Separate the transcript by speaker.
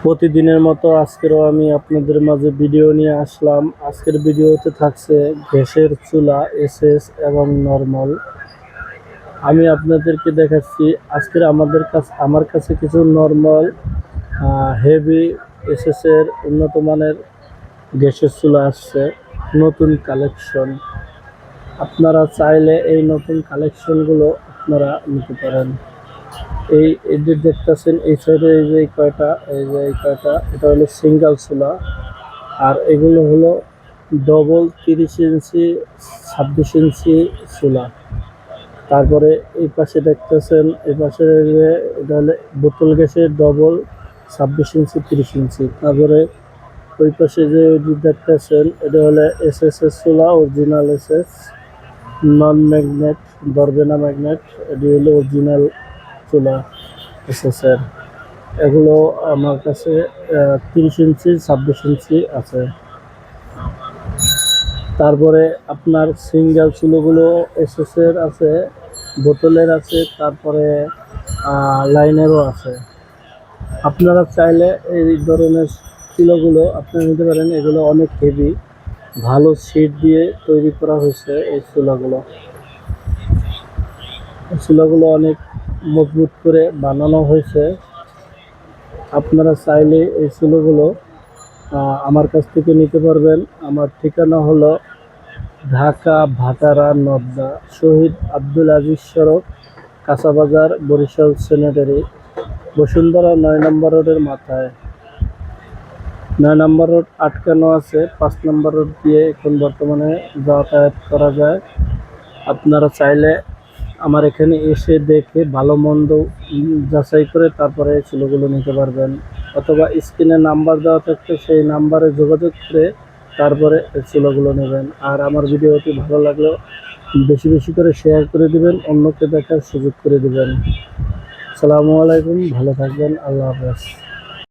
Speaker 1: প্রতিদিনের মতো আজকেরও আমি আপনাদের মাঝে ভিডিও নিয়ে আসলাম। আজকের ভিডিওতে থাকছে গ্যাসের চুলা এসএস এবং নরমাল। আমি আপনাদেরকে দেখাচ্ছি আজকের আমার কাছে কিছু নরমাল হেভি এসএস এর উন্নত মানের গ্যাসের চুলা আসছে, নতুন কালেকশন। আপনারা চাইলে এই নতুন কালেকশনগুলো আপনারা নিতে পারেন। এই যে দেখতেছেন এই সাইডে এই যে এই কয়টা এটা হলো সিঙ্গেল চুলা, আর এগুলো হলো ডবল 30 ইঞ্চি 26 ইঞ্চি চুলা। তারপরে এই পাশে দেখতেছেন এই পাশে এটা হলো বোতল গ্যাসের ডবল 26 ইঞ্চি 30 ইঞ্চি। তারপরে ওই পাশে যে দেখতেছেন এটা হলো এসএস চুলা, অরিজিনাল এসএস, নন ম্যাগনেট, ধরবে না ম্যাগনেট। এটি হলো অরিজিনাল চুলা এসএসের। এগুলো আমার কাছে 30 ইঞ্চি 26 ইঞ্চি আছে। তারপরে আপনার সিঙ্গেল চুলোগুলো এসএসের আছে, বোতলের আছে, তারপরে লাইনেরও আছে। আপনারা চাইলে এই ধরনের চুলোগুলো আপনারা নিতে পারেন। এগুলো অনেক হেভি, ভালো সিট দিয়ে তৈরি করা হয়েছে। এই চুলাগুলো অনেক মজবুত করে বানানো হয়েছে। আপনারা চাইলে এই চুলোগুলো আমার কাছ থেকে নিতে পারবেন। আমার ঠিকানা হলো ঢাকা ভাটারা নদ্দা, শহীদ আব্দুল আজিজ সড়ক, কাঁচাবাজার, বরিশাল সেনেটারি, বসুন্ধরা 9 নম্বর রোডের মাথায়। 9 নম্বর রোড আটকানো আছে, 5 নম্বর রোড দিয়ে এখন বর্তমানে যাতায়াত করা যায়। আপনারা চাইলে আমার এখানে এসে দেখে ভালো মন্দ যাচাই করে তারপরে চুলোগুলো নিতে পারবেন, অথবা স্ক্রিনে নাম্বার দেওয়া থাকতে সেই নাম্বারে যোগাযোগ করে তারপরে চুলোগুলো নেবেন। আর আমার ভিডিওটি ভালো লাগলে বেশি বেশি করে শেয়ার করে দিবেন, অন্যকে দেখার সুযোগ করে দিবেন। আসসালামু আলাইকুম, ভালো থাকবেন, আল্লাহ হাফেজ।